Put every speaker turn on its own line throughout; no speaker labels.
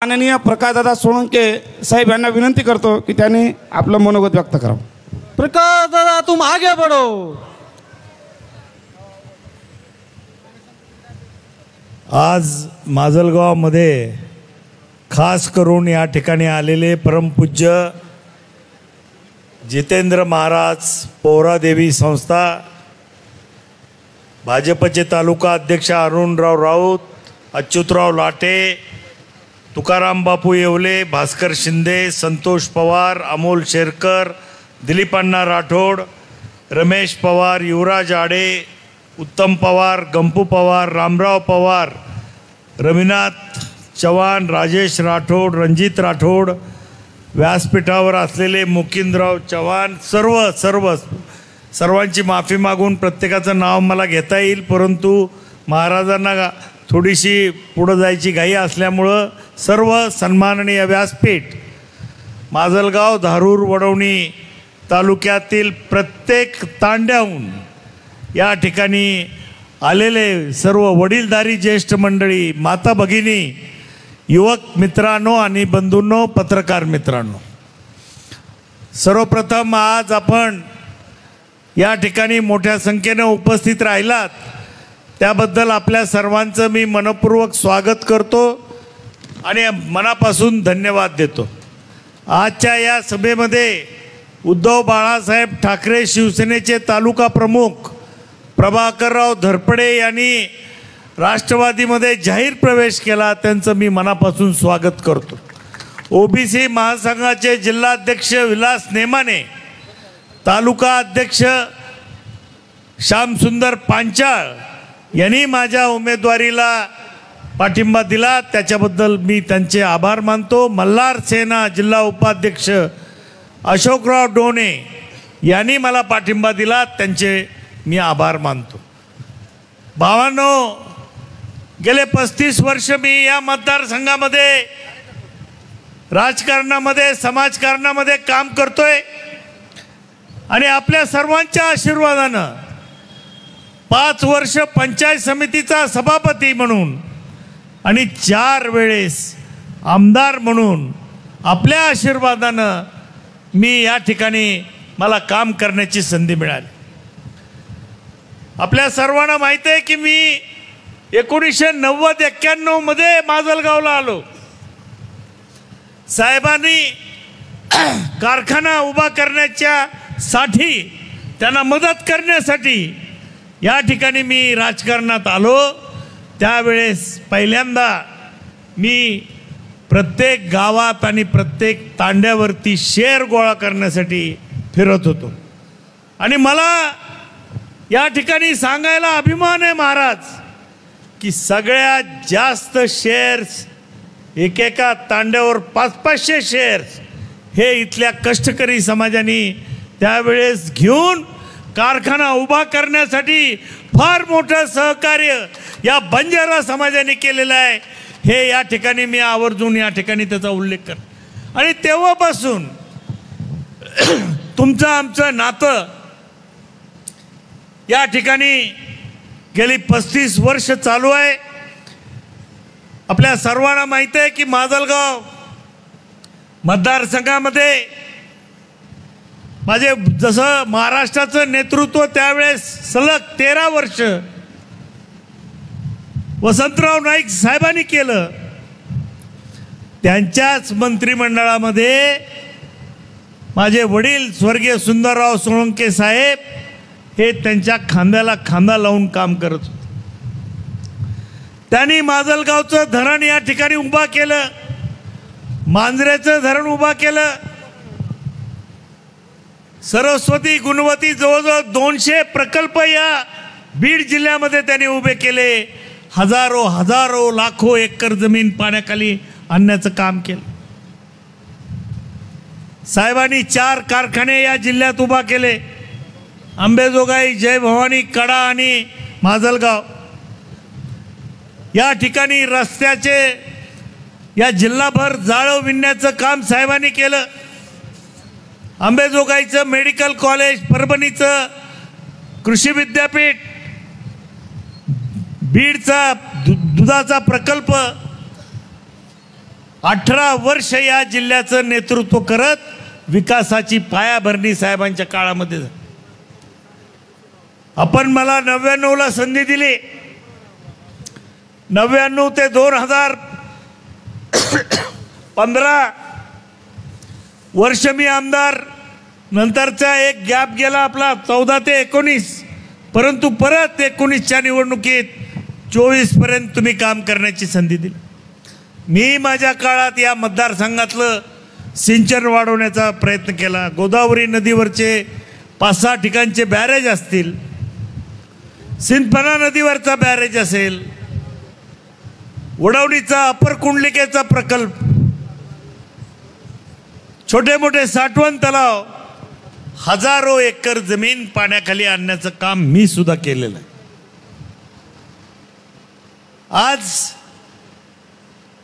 माननीय प्रकाशदादा सोळंके साहेब यांना विनंती करतो की त्यांनी आपलं मनोगत व्यक्त करावं।
प्रकाशदादा तुम आगे बढ़ो।
आज माजलगावमध्ये खास करून या ठिकाणी आलेले परमपूज्य जितेंद्र महाराज पोहरादेवी संस्था, भाजपचे तालुका अध्यक्ष अरुणराव राऊत, अच्युतराव लाटे, तुकाराम बापू येवले, भास्कर शिंदे, संतोष पवार, अमोल शेरकर, दिलीप अण्णा राठोड, रमेश पवार, युवराज आडे, उत्तम पवार, गंपू पवार, रामराव पवार, रविनाथ चव्हाण, राजेश राठोड, रणजित राठोड, व्यासपीठावर असलेले मुकिंदराव चव्हाण, सर्वांची माफी मागून प्रत्येकाचं नाव मला घेता येईल, परंतु महाराजांना थोडीशी पुढं जायची घाई असल्यामुळं सर्व सन्माननीय व्यासपीठ, माजलगाव, धारूर, वडवणी तालुक्यातील प्रत्येक तांड्याहून या ठिकाणी आलेले सर्व वडीलधारी ज्येष्ठ मंडळी, माता भगिनी, युवक मित्रांनो आणि बंधूंनो, पत्रकार मित्रांनो, सर्वप्रथम आज आपण या ठिकाणी मोठ्या संख्येने उपस्थित राहिलात त्याबद्दल आपल्या सर्वांचं मी मनपूर्वक स्वागत करतो आणि मनापासून धन्यवाद देतो। आजच्या या सभेमध्ये उद्धव बाळासाहेब ठाकरे शिवसेनेचे तालुका प्रमुख प्रभाकरराव धरपडे यांनी राष्ट्रवादीमध्ये जाहीर प्रवेश केला, त्यांचं मी मनापासून स्वागत करतो। ओबीसी महासंघाचे जिल्हाध्यक्ष विलास नेमाने, तालुका अध्यक्ष श्यामसुंदर पांचाळ यांनी माझ्या उमेदवारीला पाठिंबा दिला, त्याच्याबद्दल मी त्यांचे आभार मानतो। मल्हार सेना जिल्हा उपाध्यक्ष अशोकराव डोणे यांनी मला पाठिंबा दिला, त्यांचे मी आभार मानतो। भावांनो, गेले 35 वर्ष मी या मतदारसंघामध्ये राजकारणामध्ये, समाजकारणामध्ये काम करतोय आणि आपल्या सर्वांच्या आशीर्वादानं 5 वर्ष पंचायत समितीचा सभापती म्हणून आणि 4 वेळेस आमदार म्हणून आपल्या आशीर्वादानं मी या ठिकाणी मला काम करण्याची संधी मिळाली। आपल्या सर्वांना माहिती आहे की मी 1990-91 मध्ये माजलगावला आलो। साहेबांनी कारखाना उभा करण्याच्या साठी, त्यांना मदत करण्यासाठी या ठिकाणी मी राजकारणात आलो। त्यावेळेस पहिल्यांदा मी प्रत्येक गावात आणि प्रत्येक तांड्यावरती शेर गोळा करण्यासाठी फिरत होतो आणि मला या ठिकाणी सांगायला अभिमान आहे महाराज की सगळ्यात जास्त शेअर्स एकेका तांड्यावर 500-500 शेअर्स हे इथल्या कष्टकरी समाजाने त्यावेळेस घेऊन कारखाना उभा करण्यासाठी फार मोठं सहकार्य या बंजारा समाजाने केलेलं आहे। हे या ठिकाणी मी आवर्जून या ठिकाणी त्याचा उल्लेख कर आणि तेव्हापासून तुमचं आमचं नातं या ठिकाणी गेली 35 वर्ष चालू आहे। आपल्या सर्वांना माहिती आहे की माजलगाव मतदारसंघामध्ये माझे जसं महाराष्ट्राचं नेतृत्व त्यावेळेस सलग 13 वर्ष वसंतराव नाईक साहेबांनी केलं। त्यांच्याच मंत्रिमंडळामध्ये माझे वडील स्वर्गीय सुंदरराव सोळंके साहेब हे त्यांच्या खांद्याला खांदा लावून काम करत होते। त्यांनी माजलगावचं धरण या ठिकाणी उभा केलं, मांजरेचं धरण उभा केलं, सरस्वती, गुणवती जवळजवळ 200 प्रकल्प या बीड जिल्ह्यामध्ये त्यांनी उभे केले। हजारो लाखो एकर जमीन पाण्याखाली आणण्याचं काम केलं। साहेबांनी 4 कारखाने या जिल्ह्यात उभा केले, अंबेजोगाई, जय भवानी, कडा आणि माजलगाव। या ठिकाणी रस्त्याचे या जिल्हाभर जाळं विणण्याचं काम साहेबांनी केलं। अंबेजोगाईचं मेडिकल कॉलेज, परभणीचं कृषी विद्यापीठ, बीडचा दुधाचा प्रकल्प, 18 वर्ष या जिल्ह्याचं नेतृत्व करत विकासाची पायाभरणी साहेबांच्या काळामध्ये झाली. आपण मला 99ला संधी दिली. 99 ते 2015 वर्ष मी आमदार. नंतरचा एक गॅप गेला आपला 14 ते 19, परंतु परत 19च्या निवडणुकीत 24 पर्यंत तुम्ही काम करण्याची संधी दिली. मी माझ्या काळात या मतदारसंघातलं सिंचन वाढवण्याचा प्रयत्न केला. गोदावरी नदीवरचे 5-6 ठिकाणचे बॅरेज असतील, सिंदफणा नदीवरचा बॅरेज असेल, वडवणीचा अपर कुंडलिकेचा प्रकल्प, छोटे मोठे साठवण तलाव, हजारो एकर जमीन पाण्याखाली आणण्याचं काम मी सुद्धा केलेलं आहे. आज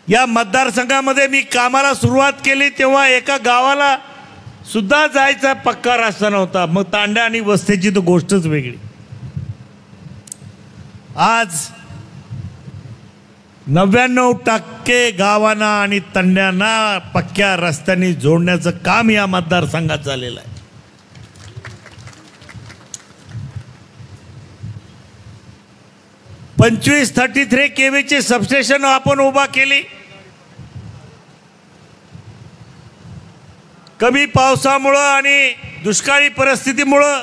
या मतदारसंघामध्ये मी कामाला सुरुवात केली तेव्हा एका गावाला सुद्धा जायचा पक्का रस्ता नव्हता. मग तांड्या आणि वस्तीची तर गोष्टच वेगळी. आज 99% गावांना आणि तंड्यांना पक्क्या रस्त्यांनी जोडण्याचं काम या मतदारसंघात झालेलं आहे. पंचवीस 33 केव्हीचे सबस्टेशन आपण उभा केली. कमी पावसामुळं आणि दुष्काळी परिस्थितीमुळं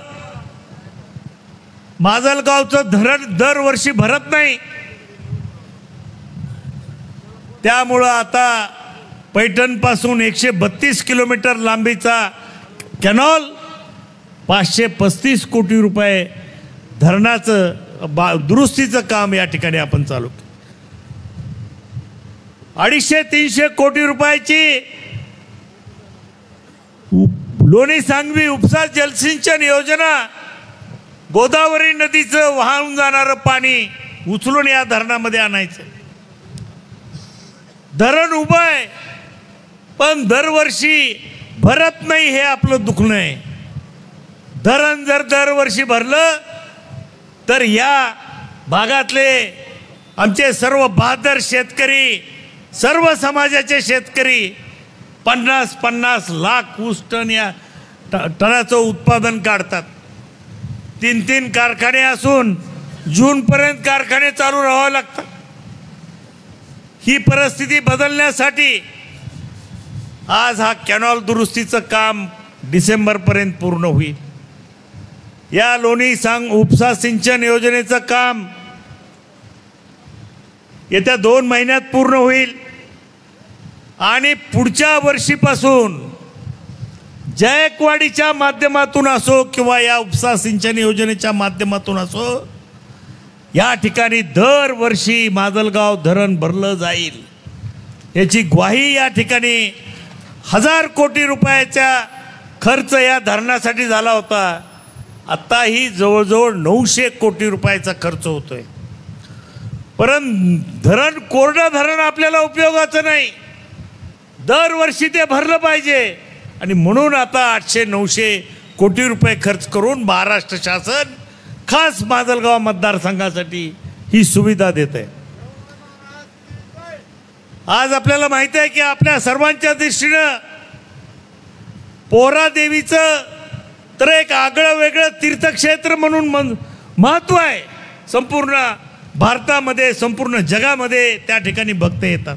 माजलगावचं धरण दरवर्षी भरत नाही. त्यामुळं आता पैठणपासून 132 किलोमीटर लांबीचा कॅनॉल 535 कोटी रुपये धरणाचं दुरुस्तीचं काम या ठिकाणी आपण चालू केलं. 250-300 कोटी रुपयाची लोणी सांगवी उपसा जलसिंचन योजना, गोदावरी नदीचं वाहून जाणारं पाणी उचलून या धरणामध्ये आणायचं. धरण उभं आहे पण दरवर्षी भरत नाही, हे आपलं दुखणं आहे. धरण जर दरवर्षी भरलं तर या भागातले आमचे सर्व बहादर शेतकरी, सर्व समाजाचे शेतकरी 50-50 लाख ऊस टन या टनाचं उत्पादन काढतात. 3-3 कारखाने असून जूनपर्यंत कारखाने चालू राहावं लागतात. ही परिस्थिती बदलण्यासाठी आज हा कॅनॉल दुरुस्तीचं काम डिसेंबरपर्यंत पूर्ण होईल. या लोणी उपसा सिंचन योजनेचं काम येत्या 2 महिन्यात पूर्ण होईल आणि पुढच्या वर्षीपासून जायकवाडीच्या माध्यमातून असो किंवा या उपसा सिंचन योजनेच्या माध्यमातून असो, या ठिकाणी दरवर्षी माजलगाव धरण भरलं जाईल. याची ग्वाही या ठिकाणी 1000 कोटी रुपयाचा खर्च या धरणासाठी झाला होता. आत्ताही जवळजवळ 900 कोटी रुपयाचा खर्च होतोय. परंतु धरण कोरडं धरण आपल्याला उपयोगाचं नाही, दरवर्षी ते भरलं पाहिजे. आणि म्हणून आता 800-900 कोटी रुपये खर्च करून महाराष्ट्र शासन खास माजलगाव मतदारसंघासाठी ही सुविधा देत आहे. आज आपल्याला माहिती आहे की आपल्या सर्वांच्या दृष्टीनं पोहरा देवीचं तर एक आगळं वेगळं तीर्थक्षेत्र म्हणून महत्त्व आहे. संपूर्ण भारतामध्ये, संपूर्ण जगामध्ये त्या ठिकाणी भक्त येतात.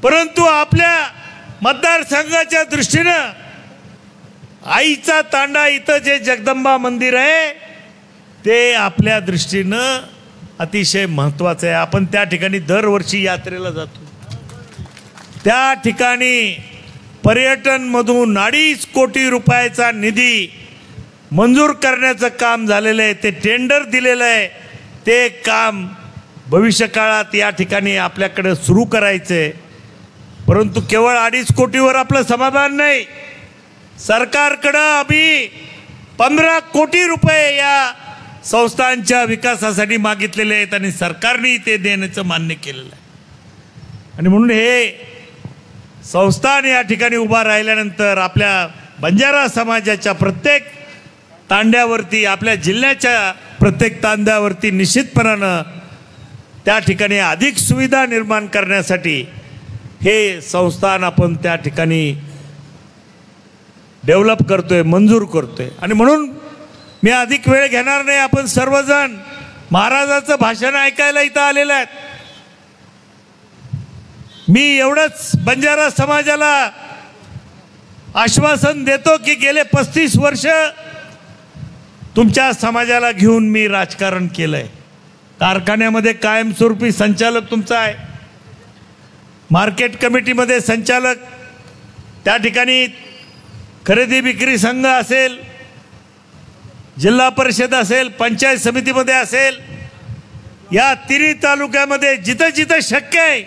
परंतु आपल्या मतदारसंघाच्या दृष्टीनं आईचा तांडा इथं जे जगदंबा मंदिर आहे ते आपल्या दृष्टीनं अतिशय महत्त्वाचं आहे. आपण त्या ठिकाणी दरवर्षी यात्रेला जातो. त्या ठिकाणी पर्यटनमधून 2.5 कोटी रुपयाचा निधी मंजूर करण्याचं काम झालेलं आहे. ते टेंडर दिलेलं आहे. ते काम भविष्यकाळात या ठिकाणी आपल्याकडे सुरू करायचं आहे. परंतु केवळ 2.5 कोटीवर आपलं समाधान नाही. सरकारकडं अभी 15 कोटी रुपये या संस्थांच्या विकासासाठी मागितलेले आहेत आणि सरकारने ते देण्याचं मान्य केलेलं आहे. आणि म्हणून हे संस्थान या ठिकाणी उभा राहिल्यानंतर आपल्या बंजारा समाजाच्या प्रत्येक तांड्यावरती, आपल्या जिल्ह्याच्या प्रत्येक तांड्यावरती निश्चितपणानं त्या ठिकाणी अधिक सुविधा निर्माण करण्यासाठी हे संस्थान आपण त्या ठिकाणी डेव्हलप करतोय, मंजूर करतोय. आणि म्हणून मी अधिक वेळ घेणार नाही. आपण सर्वजण महाराजाचं भाषण ऐकायला इथं आलेलं आहेत. मी एवढंच बंजारा समाजाला आश्वासन देतो की गेले 35 वर्ष तुमच्या समाजाला घेऊन मी राजकारण केलंय. कारखान्यामध्ये कायमस्वरूपी संचालक तुमचा आहे, मार्केट कमिटीमध्ये संचालक, त्या ठिकाणी खरेदी विक्री संघ असेल, जिल्हा परिषद असेल, पंचायत समितीमध्ये असेल, या तिन्ही तालुक्यामध्ये जिथं जिथं शक्य आहे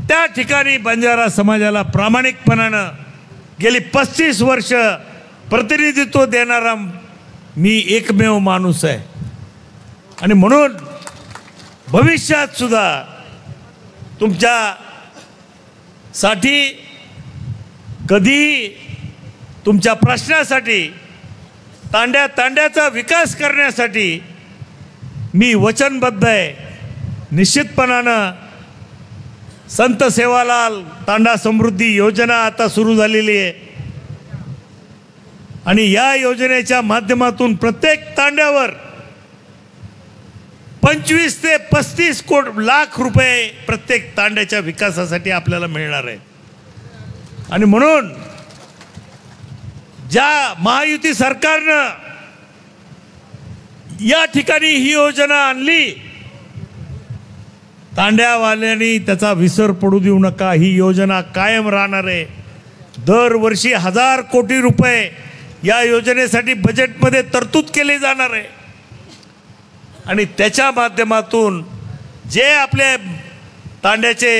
त्या ठिकाणी बंजारा समाजाला प्रामाणिकपणानं गेली 35 वर्ष प्रतिनिधित्व देणारा मी एकमेव माणूस आहे. आणि म्हणून भविष्यात सुद्धा तुमच्यासाठी कधी तुमच्या प्रश्नासाठी तांड्याचा विकास करण्यासाठी मी वचनबद्ध आहे. निश्चितपणानं संत सेवालाल तांडा समृद्धी योजना आता सुरू झालेली आहे आणि या योजनेच्या माध्यमातून प्रत्येक तांड्यावर 25 ते 35 लाख रुपये प्रत्येक तांड्याच्या विकासासाठी आपल्याला मिळणार आहे. आणि म्हणून ज्या महायुती सरकारनं या ठिकाणी ही योजना आणली, तांड्यावाल्यांनी त्याचा विसर पडू देऊ नका. ही योजना कायम राहणार आहे. दरवर्षी 1000 कोटी रुपये या योजनेसाठी बजेटमध्ये तरतूद केली जाणार आहे. आणि त्याच्या माध्यमातून जे आपले तांड्याचे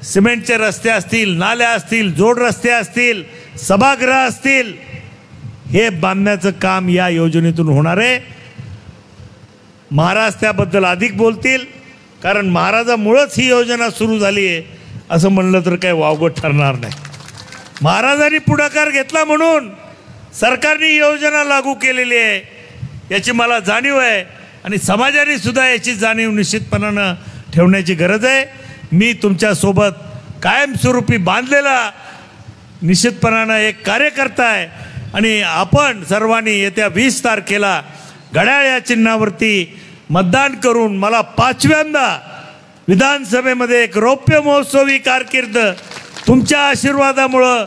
सिमेंटचे रस्ते असतील, नाल्या असतील, जोड रस्ते असतील, सभागृह असतील, हे बांधण्याचं काम या योजनेतून होणार आहे. महाराज त्याबद्दल अधिक बोलतील, कारण महाराजामुळंच ही योजना सुरू झाली आहे असं म्हणलं तर काही वावगं ठरणार नाही. महाराजांनी पुढाकार घेतला म्हणून सरकारने ही योजना लागू केलेली आहे याची मला जाणीव आहे. आणि समाजाने सुद्धा याची जाणीव निश्चितपणानं ठेवण्याची गरज आहे. मी तुमच्यासोबत कायमस्वरूपी बांधलेला निश्चितपणानं एक कार्यकर्ता आहे. आणि आपण सर्वांनी येत्या 20 तारखेला घड्याळ या चिन्हावरती मतदान करून मला 5व्यांदा विधानसभेमध्ये एक रौप्य महोत्सवी कारकीर्द तुमच्या आशीर्वादामुळं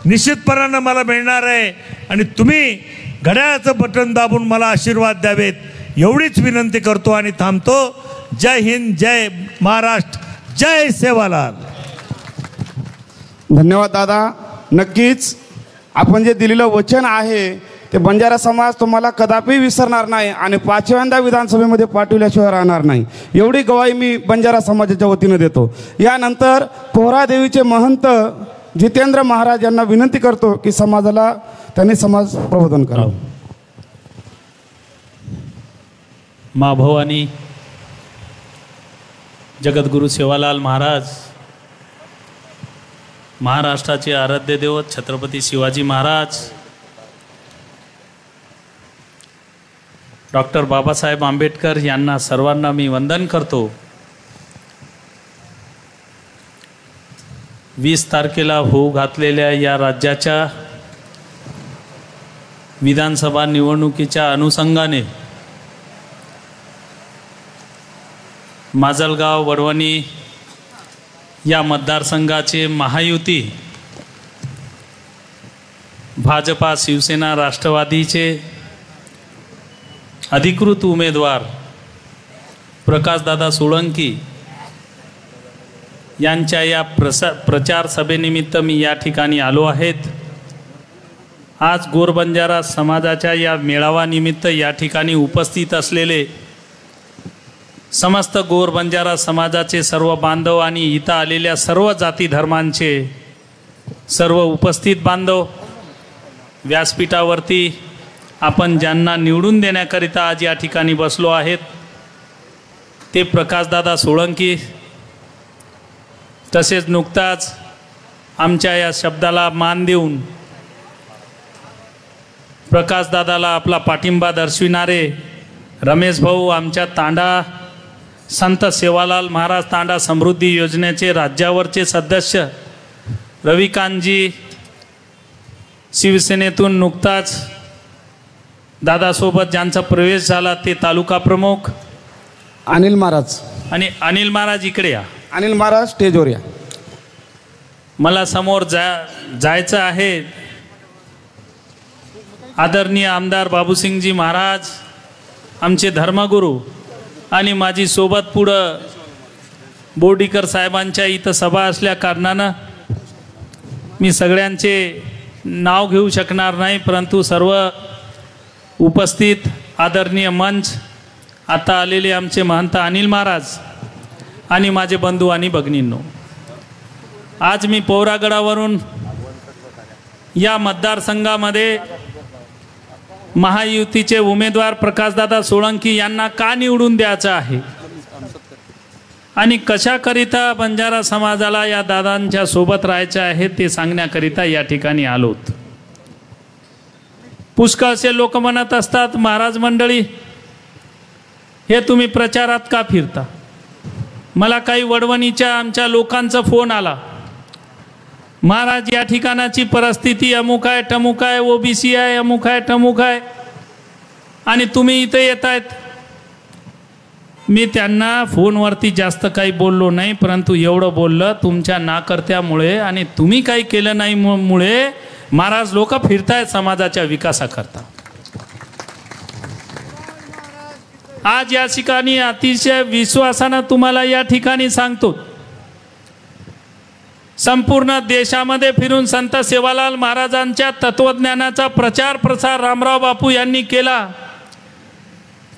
निश्चितपणानं मला मिळणार आहे. आणि तुम्ही घड्याळाचं बटन दाबून मला आशीर्वाद द्यावेत एवढीच विनंती करतो आणि थांबतो. जय हिंद, जय महाराष्ट्र, जय सेवालाल.
धन्यवाद दादा. नक्कीच आपण जे दिलेलं वचन आहे ते बंजारा समाज तुम्हाला कदापि विसरणार नाही आणि 5व्यांदा विधानसभेमध्ये पाठवल्याशिवाय राहणार नाही, एवढी गवाही मी बंजारा समाजाच्या वतीनं देतो. यानंतर पोहरादेवीचे महंत जितेंद्र महाराज यांना विनंती करतो की समाजाला त्यांनी समाज प्रबोधन करावं.
माँ भवानी, जगद्गुरु सेवालाल महाराज, महाराष्ट्राचे आराध्य दैवत छत्रपती शिवाजी महाराज, डॉक्टर बाबासाहेब आंबेडकर यांना सर्वांना मी वंदन करतो. 20 तारखेला होऊ घातलेल्या या राज्याच्या विधानसभा निवडणुकीच्या अनुषंगाने माजलगाव वडवणी या मतदारसंघाचे महायुती भाजपा, शिवसेना, राष्ट्रवादीचे अधिकृत उमेदवार प्रकाशदादा सोळंकी यांच्या या प्रचार सभेनिमित्त मी या ठिकाणी आलो आहेत. आज गोरबंजारा समाजाच्या या मेळाव्यानिमित्त या ठिकाणी उपस्थित असलेले समस्त गोरबंजारा समाजाचे सर्व बांधव आणि इथं आलेल्या सर्व जाती धर्मांचे सर्व उपस्थित बांधव, व्यासपीठावरती आपण ज्यांना निवडून देण्याकरिता आज या ठिकाणी बसलो आहेत ते प्रकाशदादा सोळंकी, तसेच नुकताच आमच्या या शब्दाला मान देऊन प्रकाशदादाला आपला पाठिंबा दर्शविणारे रमेश भाऊ, आमच्या तांडा संत सेवालाल महाराज तांडा समृद्धी योजनेचे राज्यावरचे सदस्य रविकांतजी, शिवसेनेतून नुकताच दादासोबत ज्यांचा प्रवेश झाला ते तालुका प्रमुख
अनिल महाराज.
आणि अनिल महाराज इकडे या.
अनिल महाराज स्टेजवर या.
मला समोर जायचं आहे. आदरणीय आमदार बाबूसिंगजी महाराज, आमचे धर्मगुरू आणि माझी सोबत पुढं बोर्डीकर साहेबांच्या इथं सभा असल्या कारणानं मी सगळ्यांचे नाव घेऊ शकणार नाही, परंतु सर्व उपस्थित आदरणीय मंच, आता आलेले आमचे महंत अनिल महाराज आणि माझे बंधू आणि भगिनींनो, आज मी पौरागडावरून या मतदारसंघामध्ये महायुतीचे उमेदवार प्रकाशदादा सोळंकी यांना का निवडून द्यायचं आहे आणि कशाकरिता बंजारा समाजाला या दादांच्या सोबत राहायचं आहे ते सांगण्याकरिता या ठिकाणी आलोत. पुष्कळसे लोक म्हणत असतात, महाराज मंडळी हे तुम्ही प्रचारात का फिरता? मला काही वडवणीच्या आमच्या लोकांचा फोन आला, महाराज या ठिकाणाची परिस्थिती अमुक आहे टमुक आहे, ओबीसी आहे, अमुक आहे टमुक आहे आणि तुम्ही इथे येत आहेत. मी त्यांना फोनवरती जास्त काही बोललो नाही, परंतु एवढं बोललं, तुमच्या नाकर्त्यामुळे आणि तुम्ही काही केलं नाही मुळे महाराज लोक फिरतायत समाजाच्या विकासाकरता. आज या ठिकाणी अतिशय विश्वासानं तुम्हाला या ठिकाणी सांगतो, संपूर्ण देशामध्ये फिरून संत सेवालाल महाराजांच्या तत्वज्ञानाचा प्रचार प्रसार रामराव बापू यांनी केला.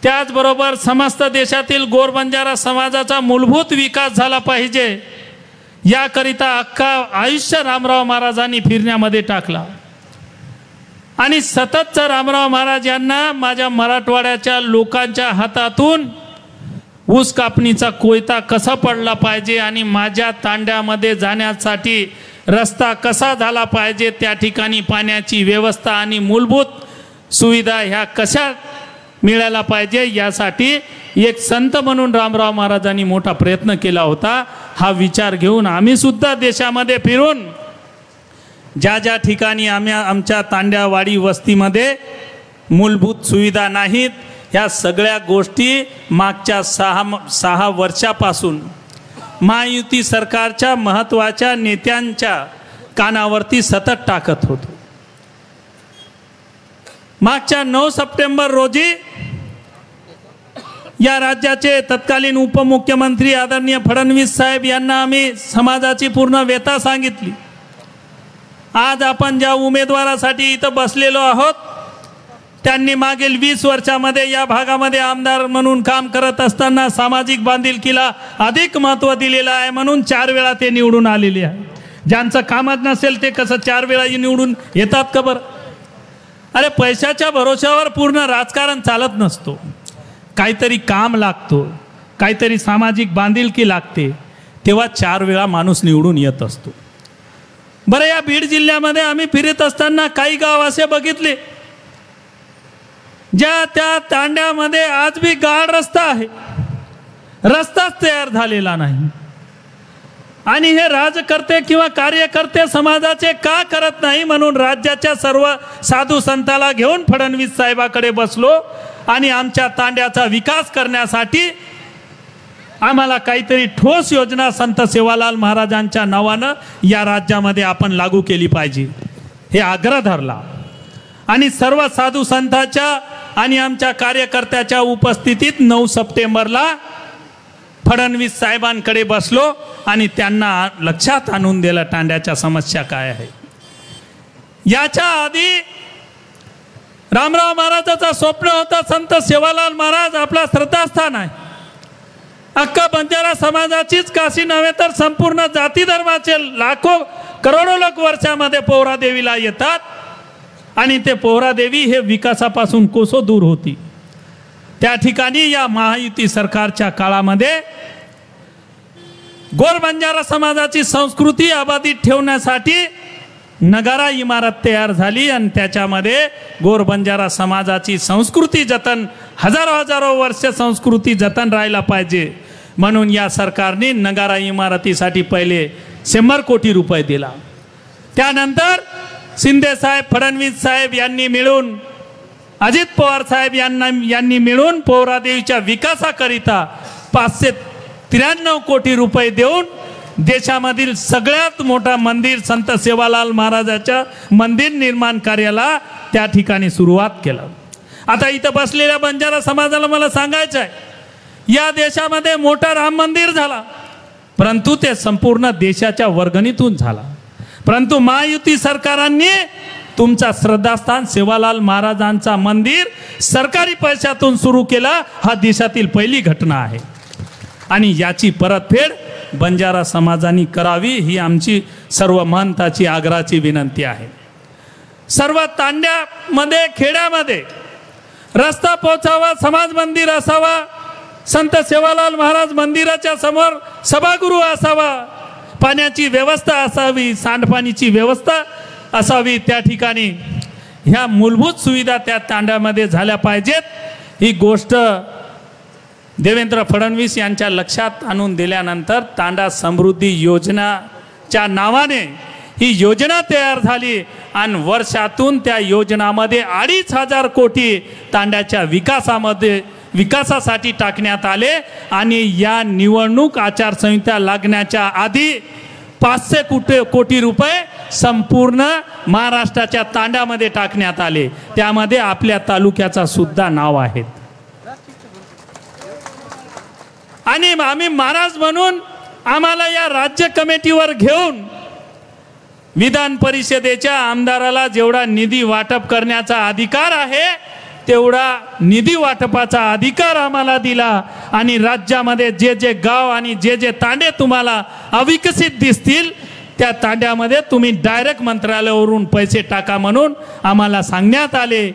त्याचबरोबर समस्त देशातील गोरबंजारा समाजाचा मूलभूत विकास झाला पाहिजे याकरिता अख्खा आयुष्य रामराव महाराजांनी फिरण्यामध्ये टाकला. आणि सततच रामराव महाराज यांना माझ्या मराठवाड्याच्या लोकांच्या हातातून ऊस कापणीचा कोयता कसा पडला पाहिजे आणि माझ्या तांड्यामध्ये जाण्यासाठी रस्ता कसा झाला पाहिजे, त्या ठिकाणी पाण्याची व्यवस्था आणि मूलभूत सुविधा ह्या कशा मिळायला पाहिजे यासाठी एक संत म्हणून रामराव महाराजांनी मोठा प्रयत्न केला होता. हा विचार घेऊन आम्ही सुद्धा देशामध्ये फिरून ज्या ज्या ठिकाणी आमच्या तांड्यावाडी वस्तीमध्ये मूलभूत सुविधा नाहीत, ह्या सगळ्या गोष्टी मागच्या सहा वर्षापासून महायुती सरकारच्या महत्त्वाच्या नेत्यांच्या कानावरती सतत टाकत होतो. मागच्या 9 सप्टेंबर रोजी या राज्याचे तत्कालीन उपमुख्यमंत्री आदरणीय फडणवीस साहेब यांना आम्ही समाजाची पूर्ण व्यथा सांगितली. आज आपण ज्या उमेदवारासाठी इथं बसलेलो आहोत त्यांनी मागील 20 वर्षामध्ये या भागामध्ये आमदार म्हणून काम करत असताना सामाजिक बांधिलकीला अधिक महत्त्व दिलेलं आहे म्हणून 4 वेळा ते निवडून आलेले आहे. ज्यांचं कामच नसेल ते कसं 4 वेळा निवडून येतात का बरं? अरे पैशाच्या भरोश्यावर पूर्ण राजकारण चालत नसतो. काहीतरी काम लागतो, काहीतरी सामाजिक बांधिलकी लागते, तेव्हा 4 वेळा माणूस निवडून येत असतो. बरं, या बीड जिल्ह्यामध्ये आम्ही फिरत असताना काही गाव असे बघितले ज्या त्या तांड्यामध्ये आज बी गाड रस्ता आहे, रस्ताच तयार झालेला नाही. आणि हे राजकर्ते किंवा कार्यकर्ते समाजाचे का करत नाही म्हणून राज्याच्या सर्व साधू संताला घेऊन फडणवीस साहेबाकडे बसलो आणि आमच्या तांड्याचा विकास करण्यासाठी आम्हाला काहीतरी ठोस योजना संत सेवालाल महाराजांच्या नावानं या राज्यामध्ये आपण लागू केली पाहिजे हे आग्रह धरला. आणि सर्व साधू संतांच्या आणि आमच्या कार्यकर्त्याच्या उपस्थितीत 9 सप्टेंबरला फडणवीस साहेबांकडे बसलो आणि त्यांना लक्षात आणून दिलं तांड्याच्या समस्या काय आहे. याच्या आधी रामराव महाराजाचा स्वप्न होता संत सेवालाल महाराज आपला श्रद्धास्थान आहे. अख्खा बंजारा समाजाचीच काशी नव्हे तर संपूर्ण जाती धर्माचे लाखो करोडो लोक वर्षामध्ये पोहरादेवीला येतात आणि ते पोहरादेवी हे विकासापासून कोसो दूर होती. त्या ठिकाणी या महायुती सरकारच्या काळामध्ये गोरबंजारा समाजाची संस्कृती अबाधित ठेवण्यासाठी नगारा इमारत तयार झाली आणि त्याच्यामध्ये गोरबंजारा समाजाची संस्कृती जतन हजारो वर्ष संस्कृती जतन राहायला पाहिजे म्हणून या सरकारने नगारा इमारतीसाठी पहिले 100 कोटी रुपये दिला. त्यानंतर शिंदे साहेब, फडणवीस साहेब यांनी मिळून, अजित पवार साहेब यांनी मिळून पोहरादेवीच्या विकासाकरिता 593 कोटी रुपये देऊन देशामधील सगळ्यात मोठा मंदिर संत सेवालाल महाराजाच्या मंदिर निर्माण कार्याला त्या ठिकाणी सुरुवात केलं. आता इथं बसलेल्या बंजारा समाजाला मला सांगायचं आहे, या देशामध्ये मोठा राम मंदिर झाला, परंतु ते संपूर्ण देशाच्या वर्गणीतून झाला. परंतु महायुती सरकारांनी तुमचा श्रद्धास्थान सेवालाल महाराजांचा मंदिर सरकारी पैशातून सुरू केला. हा देशातील पहिली घटना आहे आणि याची परतफेड बंजारा समाजाने करावी ही आमची सर्व महंताची आग्रहाची विनंती आहे. सर्व तांड्यामध्ये, खेड्यामध्ये रस्ता पोचावा, समाज मंदिर असावा, संत सेवालाल महाराज मंदिराच्या समोर सभागृह असावा, पाण्याची व्यवस्था असावी, सांडपाणीची व्यवस्था असावी. त्या ठिकाणी ह्या मूलभूत सुविधा त्या तांड्यामध्ये झाल्या पाहिजेत. ही गोष्ट देवेंद्र फडणवीस यांच्या लक्षात आणून दिल्यानंतर तांडा समृद्धी योजनाच्या नावाने ही योजना तयार झाली आणि वर्षातून त्या योजनामध्ये 2,500 कोटी तांड्याच्या विकासासाठी टाकण्यात आले आणि या निवडणूक आचारसंहिता लागण्याच्या आधी 500 कोटी रुपये संपूर्ण महाराष्ट्राच्या तांड्यामध्ये टाकण्यात आले. त्यामध्ये आपल्या तालुक्याचा सुद्धा नाव आहे. आणि आम्ही महाराज म्हणून आम्हाला या राज्य कमिटीवर घेऊन विधान परिषदेच्या आमदाराला जेवढा निधी वाटप करण्याचा अधिकार आहे तेवढा निधी वाटपाचा अधिकार आम्हाला दिला आणि राज्यामध्ये जे जे गाव आणि जे जे तांडे तुम्हाला अविकसित दिसतील त्या तांड्यामध्ये तुम्ही डायरेक्ट मंत्रालयावरून पैसे टाका म्हणून आम्हाला सांगण्यात आले.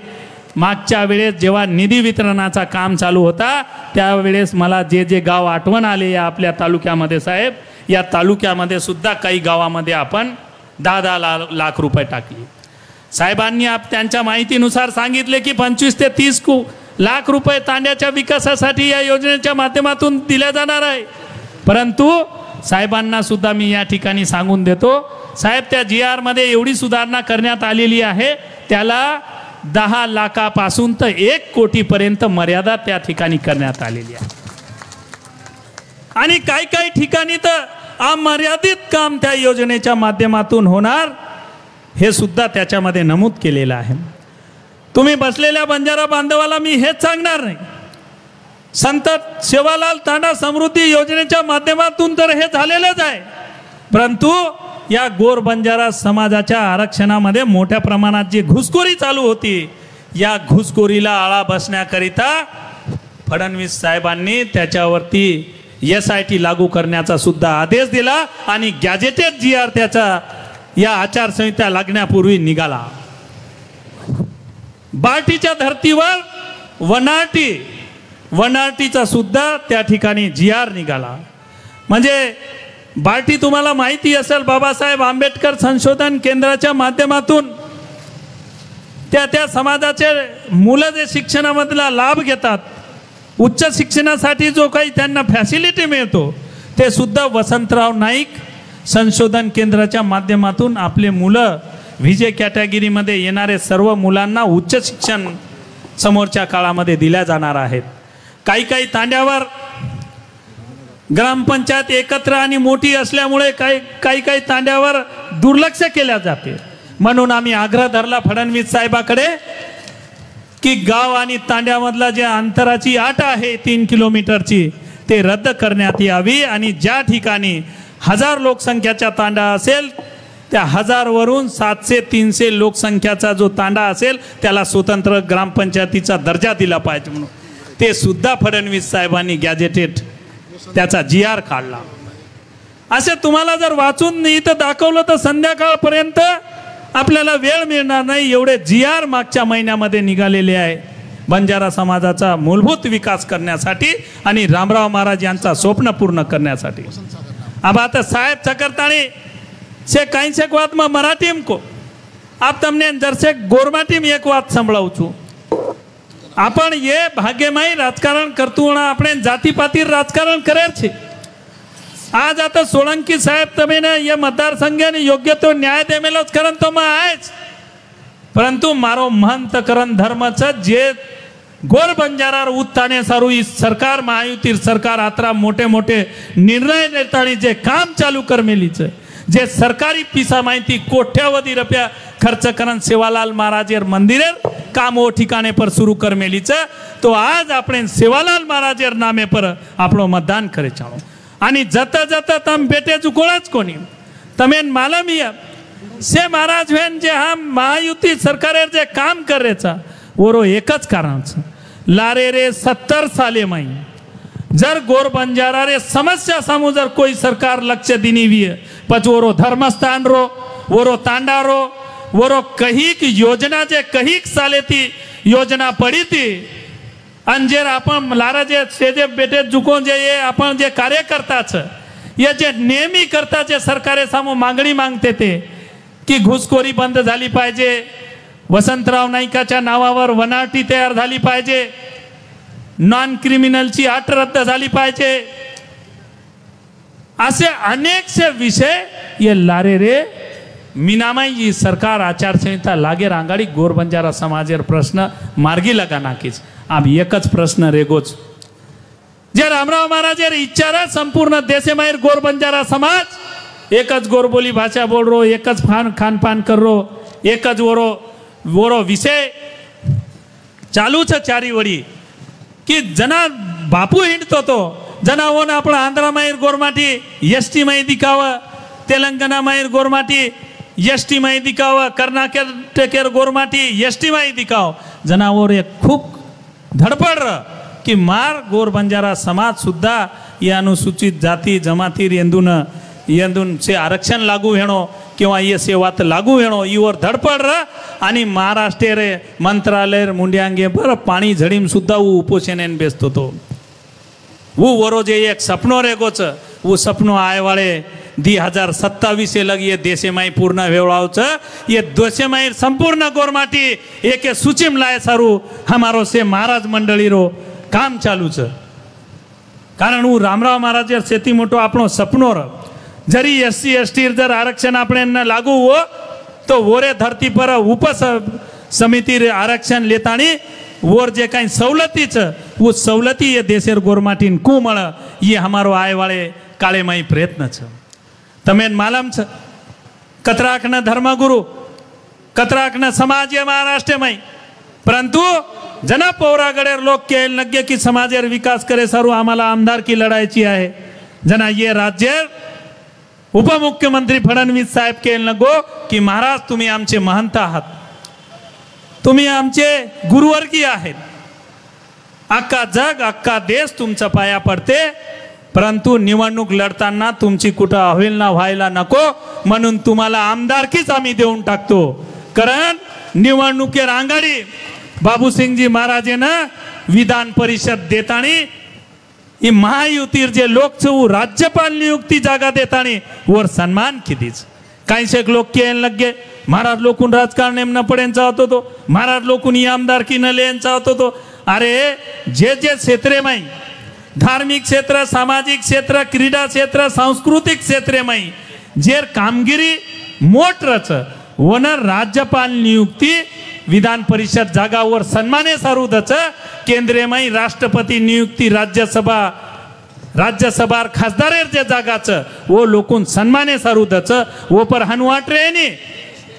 मागच्या वेळेस जेव्हा निधी वितरणाचा काम चालू होता त्यावेळेस मला जे जे गाव आठवण आले या आपल्या तालुक्यामध्ये साहेब, या तालुक्यामध्ये सुद्धा काही गावामध्ये आपण 10-10 लाख रुपये टाकले. साहेबांनी त्यांच्या माहितीनुसार सांगितले की 25 ते 30 लाख रुपये तांड्याच्या विकासासाठी या योजनेच्या माध्यमातून दिल्या जाणार आहे. परंतु साहेबांना सुद्धा मी या ठिकाणी सांगून देतो साहेब, त्या GR मध्ये एवढी सुधारणा करण्यात आलेली आहे, त्याला 10 लाखापासून तर 1 कोटीपर्यंत मर्यादा त्या ठिकाणी करण्यात आलेली आहे. आणि काही ठिकाणी तर अमर्यादित काम त्या योजनेच्या माध्यमातून होणार हे सुद्धा त्याच्यामध्ये नमूद केलेलं आहे. तुम्ही बसलेल्या बंजारा बांधवाला मी हेच सांगणार नाही, संत सेवालाल तांडा समृद्धी योजनेच्या माध्यमातून तर हे झालेलंच आहे, परंतु या गोर बंजारा समाजाच्या आरक्षणामध्ये मोठ्या प्रमाणात जी घुसखोरी चालू होती या घुसखोरीला आळा बसण्याकरिता फडणवीस साहेबांनी त्याच्यावरती SIT लागू करण्याचा सुद्धा आदेश दिला आणि गॅजेटेड GR त्याचा या आचारसंहिता लागण्यापूर्वी निघाला. बार्टीच्या धर्तीवर वनाटीचा सुद्धा त्या ठिकाणी GR निघाला. म्हणजे बार्टी तुम्हाला माहिती असेल, बाबासाहेब आंबेडकर संशोधन केंद्राच्या माध्यमातून त्या समाजाचे मुलं जे शिक्षणामधला लाभ घेतात, उच्च शिक्षणासाठी जो काही त्यांना फॅसिलिटी मिळतो ते सुद्धा वसंतराव नाईक संशोधन केंद्राच्या माध्यमातून आपले मुलं VJ कॅटेगरीमध्ये येणारे सर्व मुलांना उच्च शिक्षण समोरच्या काळामध्ये दिल्या जाणार आहेत. काही तांड्यावर ग्रामपंचायत एकत्र आणि मोठी असल्यामुळे काही तांड्यावर दुर्लक्ष केल्या जाते. म्हणून आम्ही आग्रह धरला फडणवीस साहेबाकडे की गाव आणि तांड्यामधला जे अंतराची अट आहे 3 किलोमीटरची ते रद्द करण्यात यावी आणि ज्या ठिकाणी 1000 लोकसंख्याचा तांडा असेल त्या 1000 वरून 700-300 लोकसंख्याचा जो तांडा असेल त्याला स्वतंत्र ग्रामपंचायतीचा दर्जा दिला पाहिजे म्हणून ते सुद्धा फडणवीस साहेबांनी गॅजेटेड त्याचा GR काढला. असे तुम्हाला जर वाचून इथं दाखवलं तर संध्याकाळपर्यंत आपल्याला वेळ मिळणार नाही, एवढे GR मागच्या महिन्यामध्ये निघालेले आहे बंजारा समाजाचा मूलभूत विकास करण्यासाठी आणि रामराव महाराज यांचा स्वप्न पूर्ण करण्यासाठी. अब आता साहेब चकरताणी से कहीं से बात में मराठी को आप तमने जर से गोरमा टीम एक बात संभळावू છું आपण ये ભાગ્યમય રાજકારણ કરતું આપણે જાતિપાતી રાજકારણ કરે છે. आज आता सोळंकी साहेब તમે या मतदारसंघाने योग्य तो न्याय देमेलोच करण तो मग आहेच, परंतु मारो महंत करण धर्मचं जे गोर बंजारार उत्ताने सारू ही सरकार महायुती सरकार आत्रा मोठे मोठे निर्णय देतानी जे काम चालू करमेलीच जे सरकारी पिसा माहिती कोट्यावधी रुपया खर्च करण सेवालाल महाराजेर मंदिरेर काम ओ ठिकाणे पर सुरू करमेलीच. तो आज आपण सेवालाल महाराजेर नामे पर આપણો मतदान करे चालो आणि जता जता तम बेटे चुकोळच कोणी तमेन मालमिया से महाराज वेन जे हम महायुती सरकारेर जे काम करेचा वरो एकच कारण लारे रे 70 साले माई जर गोर बंजारा रे समस्या सामू जर कोई सरकार लक्ष दिनी वी पच वरो धर्मस्थान रो वरो तांडा रो वरो कही की योजना जे कही साले थी योजना पड़ी थी अंजेर आपण लारा जे सेजे बेटे झुको जे ये आपण जे कार्यकर्ता छ ये जे नेहमी करता जे सरकारे सामू मागणी मागते ते की घुसखोरी बंद झाली पाहिजे, वसंतराव नाईकाच्या नावावर वनाटी तयार झाली पाहिजे, नॉन क्रिमिनलची अट रद्द झाली पाहिजे, असे अनेकसे विषय ये लारे रे मीनामाई जी सरकार आचारसंहिता लागे रांगाडी गोर बंजारा समाजेर प्रश्न मार्गी लगा नाकीच. अब एकच प्रश्न रेगोच जे रामराव महाराजेर इच्छा संपूर्ण देशेमायर गोर बंजारा समाज एकच गोरबोली भाषा बोल रो, एकच खान पान कर रो, एकच वोरो विषय चालू छ चारी वडी की जना बापू हिंडतो तो जना ओन आपण आंध्रा मायर गोरमाटी एसटी माई दिखाव, तेलंगणा मायर गोरमाटी एसटी माई दिखाव, कर्नाटकेर गोरमाटी एसटी माई दिखाव. जनावर एक खूप धडपड की मार गोर बंजारा समाज सुद्धा या अनुसूचित जाती जमातीर येंदून से आरक्षण लागू हेणो किंवा ये सेवात लागू हेणो इवर धडपड आणि महाराष्ट्र रे मंत्रालय मुंड्यांगे पर पाणी झडीम सुद्धा वो उपोषणेन बेसतो तो वो वरो जे एक सपनो रेगोच वो सपनो आए वाले 2027 लग ये देशे माई पूर्ण वेवळावच ये दोषे माई संपूर्ण गोरमाटी एक सूचीम लाय सारू हमारो से महाराज मंडळी रो काम चालू छ. कारण वो रामराव महाराज सेती मोटो आपणो सपनो र जरी SC ST जर आरक्षण आपण न लागू हो तो वोरे धरती पर उप समिति रे आरक्षण लेतानी वोर जे काही सवलती छ वो सवलती ये देशेर गोरमाटीन कु मळ ये हमारो आय वाले काळे माई प्रयत्न छ. तमेन मालम छ कतराकन धर्मगुरु कतराकन समाज ये महाराष्ट्र माई परंतु जना पौरागडेर लोक के लगे की समाजेर विकास करे सारू आम्हाला आमदार की लढायची आहे. जना ये राज्य उपमुख्यमंत्री फडणवीस साहेब के लगो की महाराज तुम्ही आमचे महंत आहात, तुम्ही आमचे गुरुवर्गीय आहेत, अख्खा जग अख्खा देश तुमचा पाया पडते, परंतु निवडणूक लढताना तुमची कुठं अवहेलना व्हायला नको म्हणून तुम्हाला आमदारकीच आम्ही देऊन टाकतो. कारण निवडणुकीर आंगाडी बाबूसिंगजी महाराजेना विधान परिषद देतानी ये महायुतीर जे लोक छ राज्यपाल नियुक्ती जागा देतानी वर सन्मान कितीच काही शेक लोक के लगे महाराज लोकून राजकारण न पडेन चाहतो तो महाराज लोकून ही आमदारकी न लेन चाहतो तो. अरे जे जे क्षेत्रे माई धार्मिक क्षेत्र, सामाजिक क्षेत्र, क्रीडा क्षेत्र, सांस्कृतिक क्षेत्रे माई जेर कामगिरी मोठ रच वनर राज्यपाल नियुक्ती विधान परिषद जागावर सन्माने सारूदच केंद्रीय माई राष्ट्रपती नियुक्ती राज्यसभा खासदारेर जे जागाच वो लोकून सन्माने सारूदच वो पर हनुवाट रेनी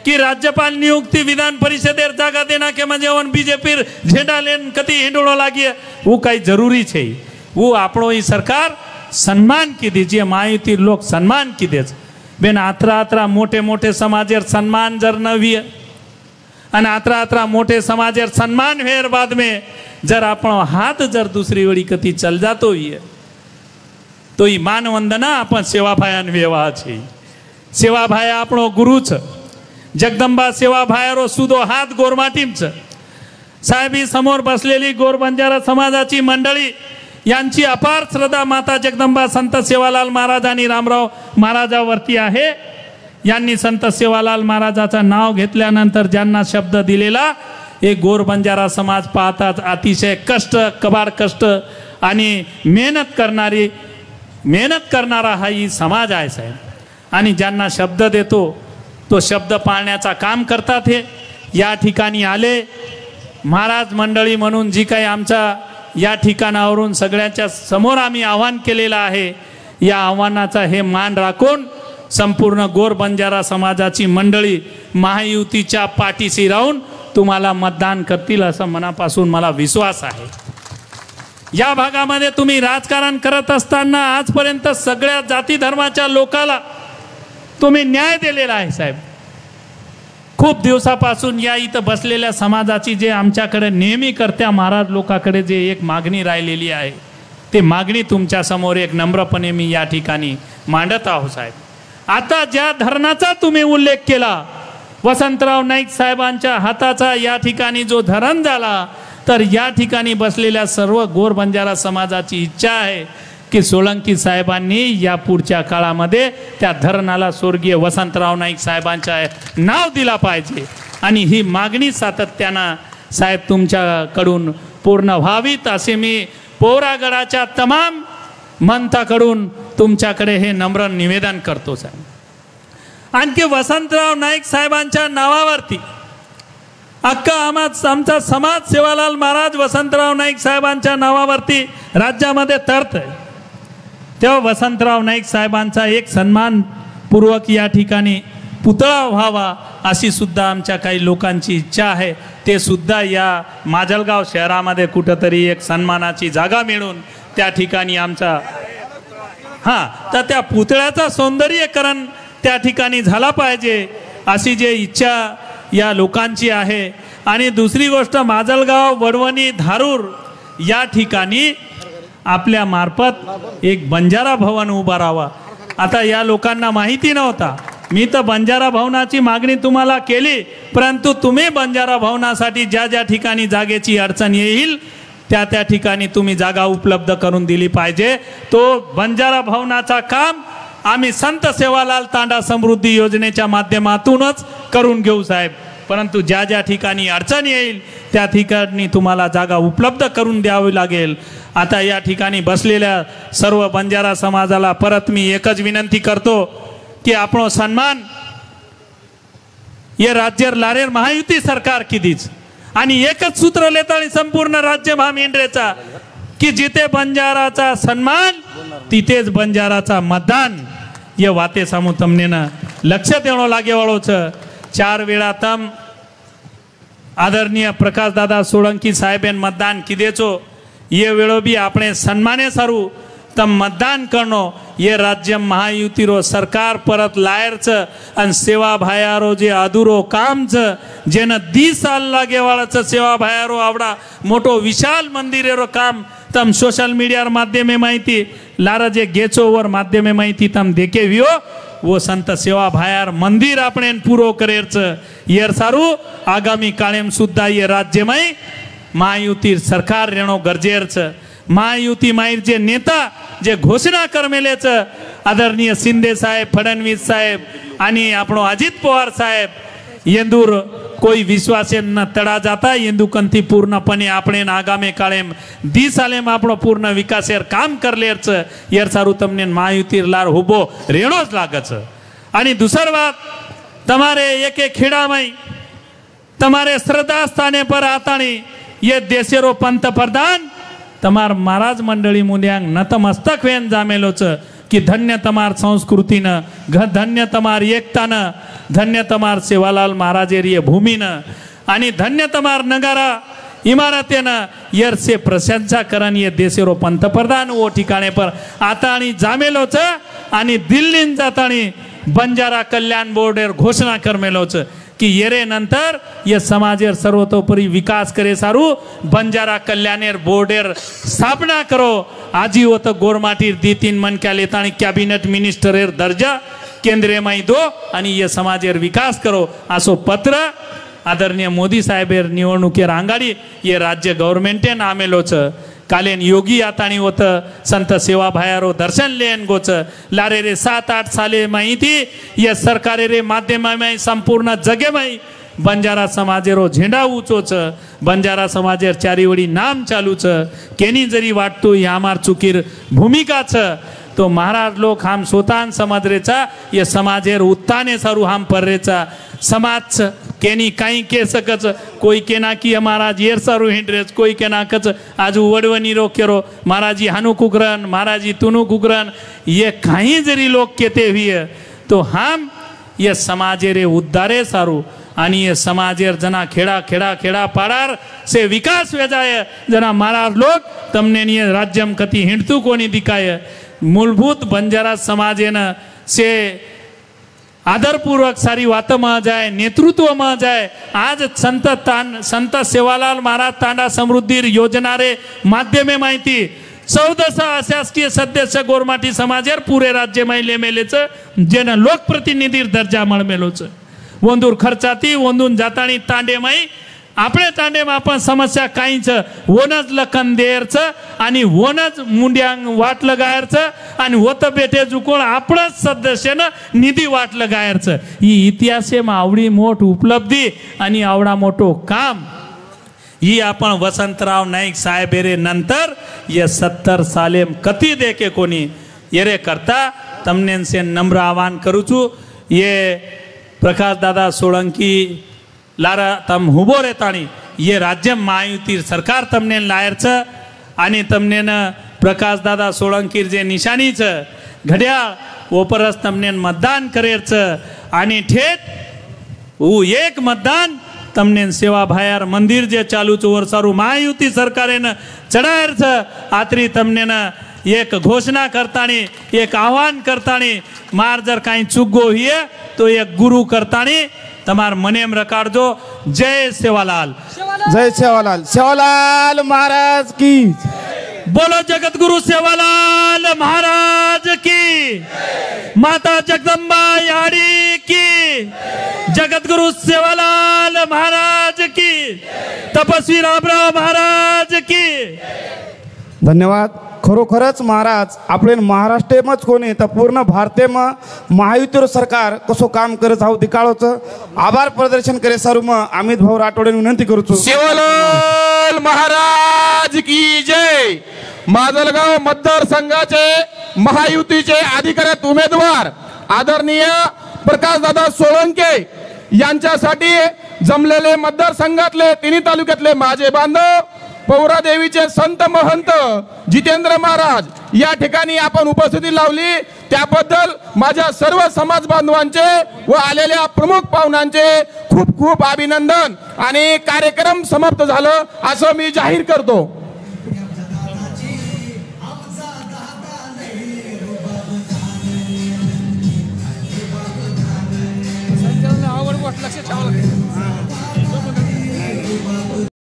कि राज्यपाल नियुक्ती विधान परिषदेर जागा देना के म्हणजे वन बीजेपी झेंडा लेन कति हिंडोळो लागी वो काही जरूरी छे. वो आपणो ही सरकार सन्मान की दीजिए माहिती लोक सन्मान की देच बेन आत्रा मोठे मोठे समाजेर सन्मान जर नवी आणि आत्रा मोठे समाजेर सन्मान वेर बाद में जर आपण हाथ जर दुसरी वडी कती चल जातो ये तो ही मानवंदना आपण सेवाभायान व्यवहार छे. सेवाभाय आपणो गुरु छ. जगदंबा सेवाभायरो सुदो हात गोरमाटीम छ. साहेबी समोर बसलेली गोर बंजारा समाजाची मंडळी यांची अपार श्रद्धा माता जगदंबा संत सेवालाल महाराज आणि रामराव महाराजावरती आहे. यांनी संत सेवालाल महाराजाचं नाव घेतल्यानंतर ज्यांना शब्द दिलेला एक गोर बंजारा समाज पाहताच अतिशय कबाड कष्ट आणि मेहनत करणारा हा ही समाज आहे साहेब. आणि ज्यांना शब्द देतो तो शब्द पाळण्याचा काम करतात. हे या ठिकाणी आले महाराज मंडळी म्हणून जी काही आमच्या या ठिकाणावरून सगळ्यांच्या समोर आम्ही आव्हान केलेलं आहे, या आव्हानाचा हे मान राखून संपूर्ण गोर बंजारा समाजाची मंडळी महायुतीच्या पाठीशी राहून तुम्हाला मतदान करतील असं मनापासून मला विश्वास आहे. या भागामध्ये तुम्ही राजकारण करत असताना आजपर्यंत सगळ्या जाती धर्माच्या लोकाला तुम्ही न्याय दिलेला आहे साहेब. खूप दिवसापासून या इथं बसलेल्या समाजाची जे आमच्याकडे नेहमी करत्या महाराज लोकांकडे जे एक मागणी राहिलेली आहे, ते मागणी तुमच्या समोर एक नम्रपणे मी या ठिकाणी मांडत आहोत साहेब. आता ज्या धरणाचा तुम्ही उल्लेख केला, वसंतराव नाईक साहेबांच्या हाताचा या ठिकाणी जो धरण झाला, तर या ठिकाणी बसलेल्या सर्व गोर बंजारा समाजाची इच्छा आहे की सोळंकी साहेबांनी या पुढच्या काळामध्ये त्या धरणाला स्वर्गीय वसंतराव नाईक साहेबांच्या नाव दिला पाहिजे. आणि ही मागणी सातत्यानं साहेब तुमच्याकडून पूर्ण व्हावीत असे मी पोरागडाच्या तमाम मंथाकडून तुमच्याकडे हे नम्र निवेदन करतो साहेब. आणखी वसंतराव नाईक साहेबांच्या नावावरती अख्खा आमचा समाज सेवालाल महाराज वसंतराव नाईक साहेबांच्या नावावरती राज्यामध्ये तरतय. तेव्हा वसंतराव नाईक साहेबांचा एक सन्मानपूर्वक या ठिकाणी पुतळा व्हावा अशी सुद्धा आमच्या काही लोकांची इच्छा आहे. ते सुद्धा या माजलगाव शहरामध्ये कुठंतरी एक सन्मानाची जागा मिळून त्या ठिकाणी आमचा तर त्या पुतळ्याचा सौंदर्यीकरण त्या ठिकाणी झाला पाहिजे अशी जे इच्छा या लोकांची आहे. आणि दुसरी गोष्ट, माजलगाव, वडवणी, धारूर या ठिकाणी आपल्या मार्फत एक बंजारा भवन उभा राहावा. आता या लोकांना माहिती नव्हता. मी तर बंजारा भवनाची मागणी तुम्हाला केली, परंतु तुम्ही बंजारा भवनासाठी ज्या ज्या ठिकाणी जागेची अडचण येईल त्या ठिकाणी तुम्ही जागा उपलब्ध करून दिली पाहिजे. तो बंजारा भवनाचा काम आम्ही संत सेवालाल तांडा समृद्धी योजनेच्या माध्यमातूनच करून घेऊ साहेब. परंतु ज्या ज्या ठिकाणी अडचण येईल त्या ठिकाणी तुम्हाला जागा उपलब्ध करून द्यावी लागेल. आता या ठिकाणी बसलेल्या सर्व बंजारा समाजाला परत मी एकच विनंती करतो की આપણો सन्मान ये राज्य लारेर महायुती सरकार कीधीच. आणि एकच सूत्र लेताळी संपूर्ण राज्य महामेंढरेचा की जिथे बंजाराचा सन्मान तिथेच बंजाराचा मतदान. ये वाते सामू तमने न लक्ष देणो लागेवाळो छ. 4 वेळा तम आदरणीय प्रकाश दादा सोळंकी साहेबेन मतदान कीधेचो. ये वेळो भी આપણે સન્માને સારું તમ मतदान करनो. ये राज्य महायुतीरो सरकार परत लायर छ. आणि सेवा भायारो जे अधुरो काम छ, जेने 10 साल लागेवाळा छ सेवा भायारो आवडा मोटो विशाल मंदिरेरो काम तम सोशल मीडिया माध्यमे माहिती लारा जे गेचोवर माध्यमे माहिती तम देखे वियो. वो संत सेवा भायार मंदिर આપણે પૂરો કરેર છે. યર સારું આગામી કાળેમ સુદ્धा ये राज्यमय महायुती सरकार रेणो गरजेर छ. महायुती माहीर जे नेता जे घोषणा करमेले छ, आदरणीय शिंदे साहेब, फडणवीस साहेब आणि આપણો अजित पवार साहेब, येंदूर कोई विश्वासे न तडा जाता येंदू कंथी पूर्णपणे આપણે आगामी काळेम 10 सालेम આપણો पूर्ण विकासेर काम करलेर छ. यर सारू तमने महायुती लार हुबो रेणोज लागे छ. आणि दुसरी बात, તમારે एक एक खेडाમાં તમારે श्रद्धा स्थाने पर आताणी ये देशेरो पंतप्रधान तमार महाराज मंडळी मुल्यांग नतमस्तक वेन जामेलो छ की धन्य तमार संस्कृतीनं, धन्य तमार एकतानं, धन्य तमार सेवालाल महाराजेरिय भूमीनं आणि धन्य तमार नगारा इमारतेनं यरसे प्रशंसा करन ये देशेरो पंतप्रधान वो ठिकाणे पर आता आणि जामेलो छ. आणि दिल्लीन जातानी बंजारा कल्याण बोर्डेर घोषणा करमेलो छ की येरे नंतर ये समाजेर सर्वतोपरी विकास करे सारू बंजारा कल्याणेर बोर्डेर स्थापना करो. आजी होत गोरमाटीर 2-3 मन क्या लेतानी कॅबिनेट मिनिस्टरेर दर्जा केंद्रीय माई दो आणि ये समाजेर विकास करो असो पत्र आदरणीय मोदी साहेबेर निवडणुकीर आंगाडी ये राज्य गव्हर्नमेंटेन आमेलो छ. कालेन योगी आतानी होत संत सेवा भायारो दर्शन लेन गोच लारे रे 7-8 साले माहिती ये सरकारे रे माध्यम में संपूर्ण जगे में बंजारा समाजेरो झेंडा ऊंचो छ बंजारा समाजेर चारीवडी नाम चालू छ केनी जरी वाटतो ही आमार चुकीर भूमिका छ तो महाराज लोक हम स्वतान समजरेचा ये समाजेर उत्ताने सारू हम पर्रेचा समाज छ केनी काही के सकच कोई केना की महाराज येर सारू हिंड्रेच कोई केना कच आज वडवनी रो केरो महाराजी हानु कुकरन महाराजी तुनु कुकरन ये काही जरी लोक केते हुए तो हम ये समाजेरे उद्धारे सारू आणि ये समाजेर जना खेडा खेडा खेडा पाडार से विकास वे जाय जना महाराज लोक तमने निये राज्यम कती हिंडतू कोणी दिकाय मूलभूत बंजारा समाजेन से आदरपूर्वक सारी वात में जाए नेतृत्व में जाए आज संत सेवालाल महाराज तांडा समृद्धी योजना रे माध्यमे माहिती 14 अशासकीय सदस्य गोरमाटी समाजेर पूरे राज्य में लेमेलेच जेन लोकप्रतिनिधी दर्जा मळमेलोच वंदूर खर्चाती वंदून जातानी तांडे माई आपणे तांडेम आपण समस्या काहीच वनज लखन देरच आणि वनज मुंड्यांग वाट लगायरच आणि होत बेटे जुकोळ आपणच सदस्यनं निधी वाट लगायरच ही इतिहासेमा आवडी मोठ उपलब्धी आणि आवडा मोठो काम ही आपण वसंतराव नाईक साहेबेरे नंतर ये 70 सालेम कती देके कोणी येरे करता तमने से नम्र आह्वान करू छू ये प्रकाश दादा सोळंकी लारा तम हुबो रेताणी ये राज्य महायुती सरकार तमने लायर छ आणि तमने प्रकाश दादा सोळंकीर जे निशानी छ घड्याळ ओपरस तमने मतदान करेर छ आणि ठेठ उ एक मतदान तमने सेवा भायर मंदिर जे चालू छ वर्षारू महायुती सरकारेन चढायर छ आतरी तमने एक घोषणा करतानी एक आह्वान करतानी मार जर काही चूक गो हिये तो एक गुरु करतानी तमार मनेम रकाडजो जय सेवालाल
सेवालाल महाराज की
बोलो जगत गुरु सेवालाल महाराज की माता जगदम्बा याड़ी की जगत गुरु सेवालाल महाराज की तपस्वी रामराव महाराज की
धन्यवाद खरोखरच महाराज आपले महाराष्ट्रेमच कोणी तर पूर्ण भारतेमा महायुतीवर सरकार कसो काम करत आहो दिकाळोचं आभार प्रदर्शन करे सर मग अमित भाऊ राठोडे विनंती करूचो
सेवालाल महाराज की जय माजलगाव मतदारसंघाचे महायुतीचे अधिकृत उमेदवार आदरणीय प्रकाशदादा सोळंके यांच्यासाठी जमलेले मतदारसंघातले तिन्ही तालुक्यातले माझे बांधव पौरादेवीचे संत महंत जितेंद्र महाराज या ठिकाणी आपण उपस्थिती लावली त्याबद्दल माझ्या सर्व समाज बांधवांचे व आलेल्या प्रमुख पाहुण्यांचे खूप खूप अभिनंदन आणि कार्यक्रम समाप्त झालं असं मी जाहीर करतो.
आवड लक्ष ठेवावं लागेल.